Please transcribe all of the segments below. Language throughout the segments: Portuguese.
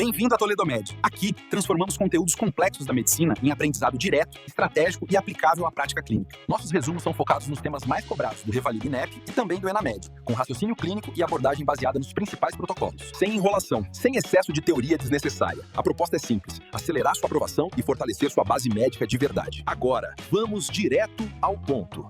Bem-vindo à Toledo Med. Aqui, transformamos conteúdos complexos da medicina em aprendizado direto, estratégico e aplicável à prática clínica. Nossos resumos são focados nos temas mais cobrados do Revalida INEP e também do ENAMED, com raciocínio clínico e abordagem baseada nos principais protocolos. Sem enrolação, sem excesso de teoria desnecessária. A proposta é simples: acelerar sua aprovação e fortalecer sua base médica de verdade. Agora, vamos direto ao ponto.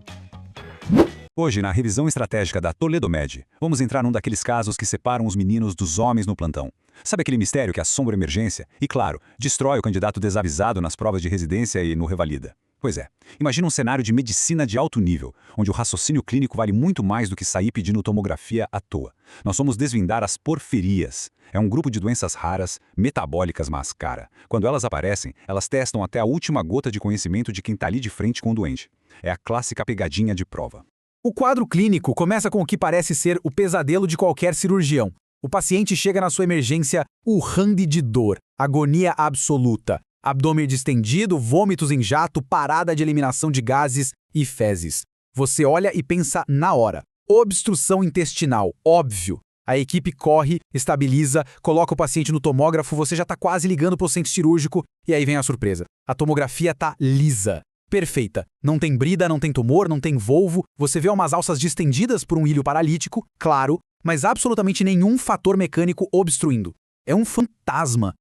Hoje, na revisão estratégica da Toledo Med, vamos entrar num daqueles casos que separam os meninos dos homens no plantão. Sabe aquele mistério que assombra a emergência e, claro, destrói o candidato desavisado nas provas de residência e no Revalida? Pois é, imagina um cenário de medicina de alto nível, onde o raciocínio clínico vale muito mais do que sair pedindo tomografia à toa. Nós vamos desvendar as porfirias. É um grupo de doenças raras, metabólicas mas cara. Quando elas aparecem, elas testam até a última gota de conhecimento de quem está ali de frente com o doente. É a clássica pegadinha de prova. O quadro clínico começa com o que parece ser o pesadelo de qualquer cirurgião. O paciente chega na sua emergência urrando de dor, agonia absoluta, abdômen distendido, vômitos em jato, parada de eliminação de gases e fezes. Você olha e pensa na hora. Obstrução intestinal, óbvio. A equipe corre, estabiliza, coloca o paciente no tomógrafo, você já está quase ligando para o centro cirúrgico e aí vem a surpresa. A tomografia está lisa. Perfeita. Não tem brida, não tem tumor, não tem volvo, você vê umas alças distendidas por um ilho paralítico, claro, mas absolutamente nenhum fator mecânico obstruindo. É um fantasma.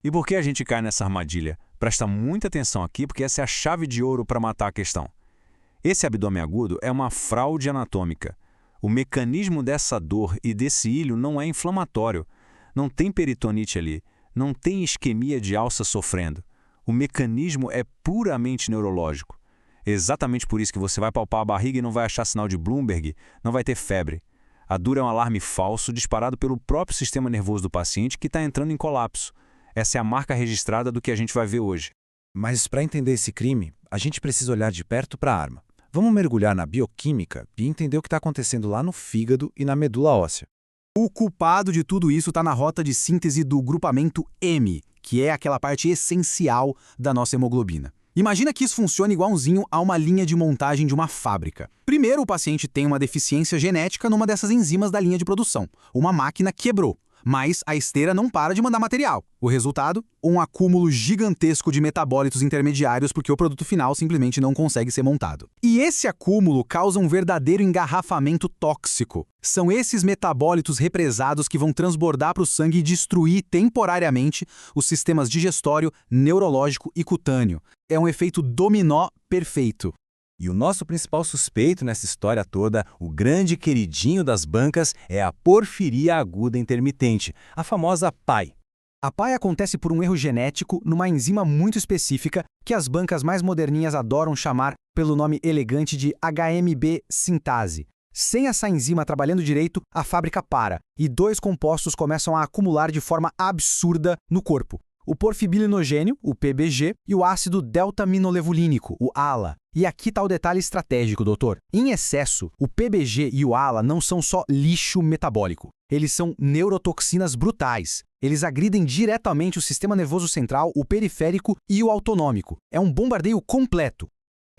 E por que a gente cai nessa armadilha? Presta muita atenção aqui, porque essa é a chave de ouro para matar a questão. Esse abdômen agudo é uma fraude anatômica. O mecanismo dessa dor e desse ilho não é inflamatório. Não tem peritonite ali, não tem isquemia de alça sofrendo. O mecanismo é puramente neurológico. É exatamente por isso que você vai palpar a barriga e não vai achar sinal de Bloomberg, não vai ter febre. A dor é um alarme falso disparado pelo próprio sistema nervoso do paciente que está entrando em colapso. Essa é a marca registrada do que a gente vai ver hoje. Mas para entender esse crime, a gente precisa olhar de perto para a arma. Vamos mergulhar na bioquímica e entender o que está acontecendo lá no fígado e na medula óssea. O culpado de tudo isso está na rota de síntese do grupamento M, que é aquela parte essencial da nossa hemoglobina. Imagina que isso funciona igualzinho a uma linha de montagem de uma fábrica. Primeiro, o paciente tem uma deficiência genética numa dessas enzimas da linha de produção. Uma máquina quebrou, mas a esteira não para de mandar material. O resultado? Um acúmulo gigantesco de metabólitos intermediários porque o produto final simplesmente não consegue ser montado. E esse acúmulo causa um verdadeiro engarrafamento tóxico. São esses metabólitos represados que vão transbordar para o sangue e destruir temporariamente os sistemas digestório, neurológico e cutâneo. É um efeito dominó perfeito. E o nosso principal suspeito nessa história toda, o grande queridinho das bancas, é a porfiria aguda intermitente, a famosa PAI. A PAI acontece por um erro genético numa enzima muito específica que as bancas mais moderninhas adoram chamar pelo nome elegante de HMB sintase. Sem essa enzima trabalhando direito, a fábrica para, e dois compostos começam a acumular de forma absurda no corpo. O porfibilinogênio, o PBG, e o ácido deltaminolevulínico, o ALA. E aqui está o detalhe estratégico, doutor. Em excesso, o PBG e o ALA não são só lixo metabólico. Eles são neurotoxinas brutais. Eles agridem diretamente o sistema nervoso central, o periférico e o autonômico. É um bombardeio completo.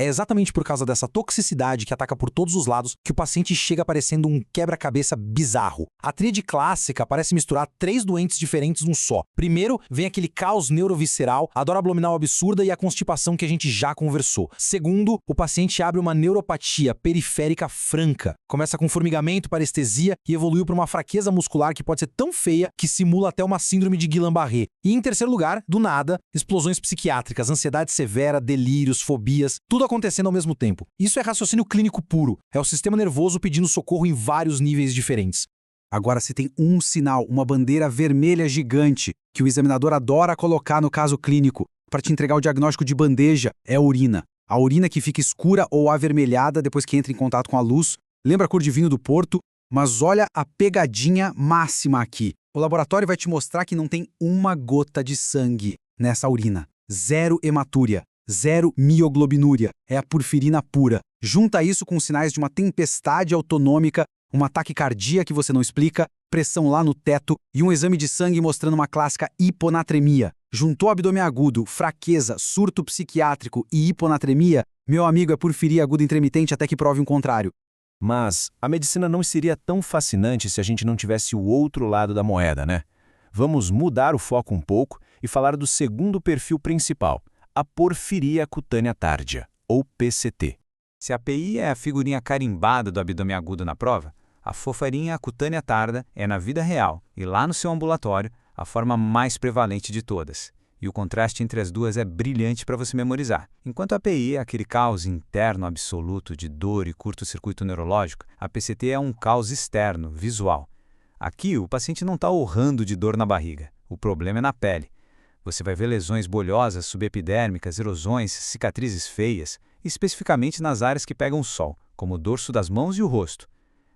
É exatamente por causa dessa toxicidade que ataca por todos os lados que o paciente chega parecendo um quebra-cabeça bizarro. A tríade clássica parece misturar 3 doentes diferentes num só. Primeiro, vem aquele caos neurovisceral, a dor abdominal absurda e a constipação que a gente já conversou. Segundo, o paciente abre uma neuropatia periférica franca. Começa com formigamento, parestesia e evoluiu para uma fraqueza muscular que pode ser tão feia que simula até uma síndrome de Guillain-Barré. E em terceiro lugar, do nada, explosões psiquiátricas, ansiedade severa, delírios, fobias, tudo acontecendo ao mesmo tempo. Isso é raciocínio clínico puro. É o sistema nervoso pedindo socorro em vários níveis diferentes. Agora, se tem um sinal, uma bandeira vermelha gigante, que o examinador adora colocar no caso clínico, para te entregar o diagnóstico de bandeja, é a urina. A urina que fica escura ou avermelhada depois que entra em contato com a luz. Lembra a cor de vinho do Porto? Mas olha a pegadinha máxima aqui. O laboratório vai te mostrar que não tem uma gota de sangue nessa urina. Zero hematúria. Zero mioglobinúria, é a porfirina pura. Junta isso com sinais de uma tempestade autonômica, uma taquicardia que você não explica, pressão lá no teto e um exame de sangue mostrando uma clássica hiponatremia. Juntou abdômen agudo, fraqueza, surto psiquiátrico e hiponatremia, meu amigo, é porfiria aguda intermitente até que prove o contrário. Mas a medicina não seria tão fascinante se a gente não tivesse o outro lado da moeda, né? vamos mudar o foco um pouco e falar do segundo perfil principal, a porfiria cutânea tardia, ou PCT. Se a PI é a figurinha carimbada do abdômen agudo na prova, a fofarinha cutânea tarda é, na vida real e lá no seu ambulatório, a forma mais prevalente de todas. E o contraste entre as duas é brilhante para você memorizar. Enquanto a PI é aquele caos interno absoluto de dor e curto-circuito neurológico, a PCT é um caos externo, visual. Aqui, o paciente não está urrando de dor na barriga. O problema é na pele. Você vai ver lesões bolhosas, subepidérmicas, erosões, cicatrizes feias, especificamente nas áreas que pegam o sol, como o dorso das mãos e o rosto.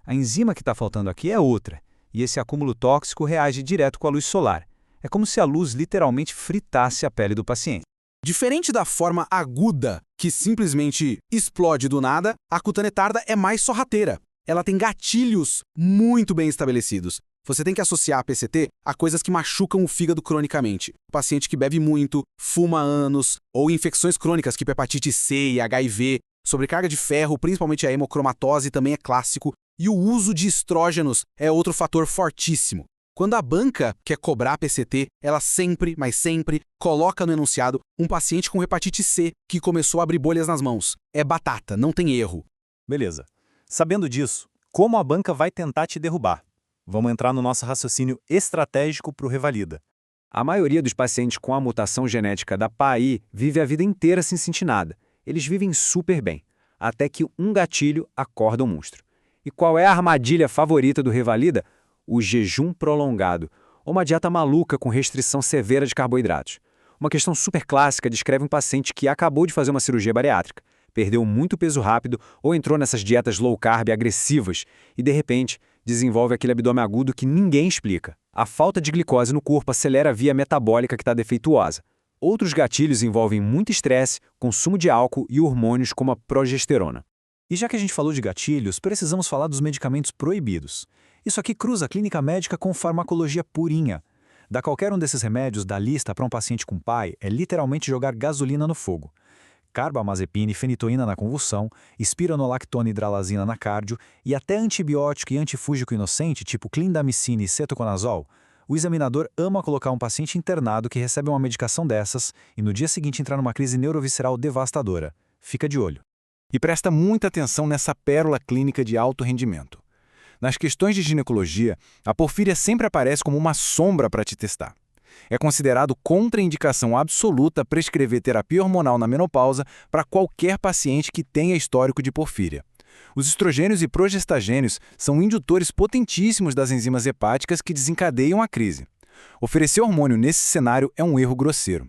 A enzima que está faltando aqui é outra, e esse acúmulo tóxico reage direto com a luz solar. É como se a luz literalmente fritasse a pele do paciente. Diferente da forma aguda, que simplesmente explode do nada, a cutânea tarda é mais sorrateira. Ela tem gatilhos muito bem estabelecidos. Você tem que associar a PCT a coisas que machucam o fígado cronicamente. O paciente que bebe muito, fuma há anos, ou infecções crônicas, tipo hepatite C e HIV, sobrecarga de ferro, principalmente a hemocromatose, também é clássico, e o uso de estrógenos é outro fator fortíssimo. Quando a banca quer cobrar PCT, ela sempre, mas sempre, coloca no enunciado um paciente com hepatite C que começou a abrir bolhas nas mãos. É batata, não tem erro. Beleza. Sabendo disso, como a banca vai tentar te derrubar? Vamos entrar no nosso raciocínio estratégico para o Revalida. A maioria dos pacientes com a mutação genética da PAI vive a vida inteira sem sentir nada. Eles vivem super bem, até que um gatilho acorda o monstro. E qual é a armadilha favorita do Revalida? O jejum prolongado, ou uma dieta maluca com restrição severa de carboidratos. Uma questão super clássica descreve um paciente que acabou de fazer uma cirurgia bariátrica, perdeu muito peso rápido ou entrou nessas dietas low carb agressivas e, de repente, desenvolve aquele abdômen agudo que ninguém explica. A falta de glicose no corpo acelera a via metabólica que está defeituosa. Outros gatilhos envolvem muito estresse, consumo de álcool e hormônios como a progesterona. E já que a gente falou de gatilhos, precisamos falar dos medicamentos proibidos. Isso aqui cruza a clínica médica com farmacologia purinha. Dar qualquer um desses remédios da lista para um paciente com PAI é literalmente jogar gasolina no fogo. Carbamazepina e fenitoína na convulsão, espironolactona e hidralazina na cardio e até antibiótico e antifúngico inocente, tipo clindamicina e cetoconazol, o examinador ama colocar um paciente internado que recebe uma medicação dessas e no dia seguinte entrar numa crise neurovisceral devastadora. Fica de olho. E presta muita atenção nessa pérola clínica de alto rendimento. Nas questões de ginecologia, a porfíria sempre aparece como uma sombra para te testar. É considerado contraindicação absoluta prescrever terapia hormonal na menopausa para qualquer paciente que tenha histórico de porfíria. Os estrogênios e progestagênios são indutores potentíssimos das enzimas hepáticas que desencadeiam a crise. Oferecer hormônio nesse cenário é um erro grosseiro.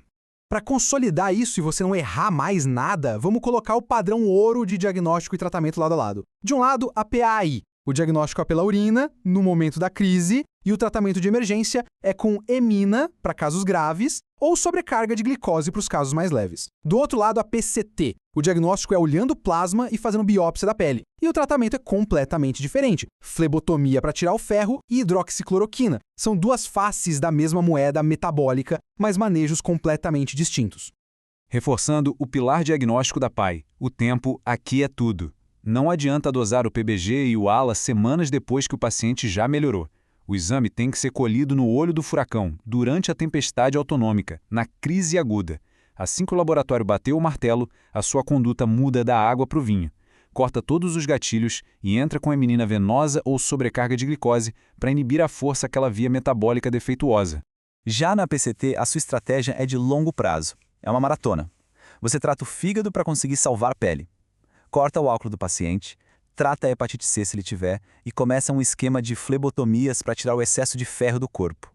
Para consolidar isso e você não errar mais nada, vamos colocar o padrão ouro de diagnóstico e tratamento lado a lado. De um lado, a PAI, o diagnóstico é pela urina, no momento da crise, e o tratamento de emergência é com emina, para casos graves, ou sobrecarga de glicose para os casos mais leves. Do outro lado, a PCT. O diagnóstico é olhando o plasma e fazendo biópsia da pele. E o tratamento é completamente diferente. Flebotomia para tirar o ferro e hidroxicloroquina. São duas faces da mesma moeda metabólica, mas manejos completamente distintos. Reforçando o pilar diagnóstico da PAI, o tempo aqui é tudo. Não adianta dosar o PBG e o ALA semanas depois que o paciente já melhorou. O exame tem que ser colhido no olho do furacão, durante a tempestade autonômica, na crise aguda. Assim que o laboratório bateu o martelo, a sua conduta muda da água para o vinho. Corta todos os gatilhos e entra com a meninina venosa ou sobrecarga de glicose para inibir à força aquela via metabólica defeituosa. Já na PCT, a sua estratégia é de longo prazo. É uma maratona. Você trata o fígado para conseguir salvar a pele. Corta o álcool do paciente, trata a hepatite C se ele tiver e começa um esquema de flebotomias para tirar o excesso de ferro do corpo.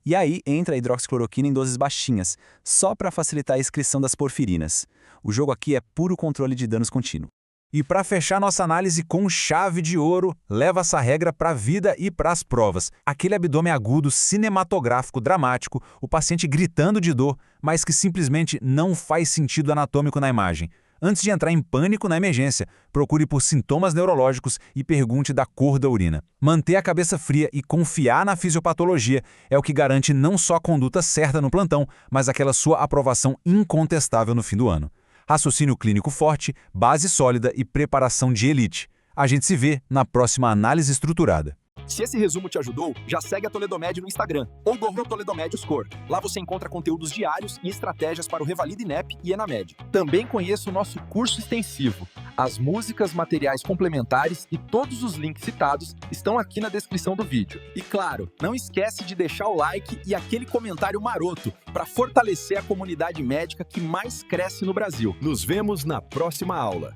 E aí entra a hidroxicloroquina em doses baixinhas, só para facilitar a excreção das porfirinas. O jogo aqui é puro controle de danos contínuo. E para fechar nossa análise com chave de ouro, leva essa regra para a vida e para as provas. Aquele abdômen agudo, cinematográfico, dramático, o paciente gritando de dor, mas que simplesmente não faz sentido anatômico na imagem. Antes de entrar em pânico na emergência, procure por sintomas neurológicos e pergunte da cor da urina. Manter a cabeça fria e confiar na fisiopatologia é o que garante não só a conduta certa no plantão, mas aquela sua aprovação incontestável no fim do ano. Raciocínio clínico forte, base sólida e preparação de elite. A gente se vê na próxima análise estruturada. Se esse resumo te ajudou, já segue a Toledomed no Instagram ou Google Toledomed Score. Lá você encontra conteúdos diários e estratégias para o Revalida INEP e Enamed. Também conheça o nosso curso extensivo. As músicas, materiais complementares e todos os links citados estão aqui na descrição do vídeo. E claro, não esquece de deixar o like e aquele comentário maroto para fortalecer a comunidade médica que mais cresce no Brasil. Nos vemos na próxima aula.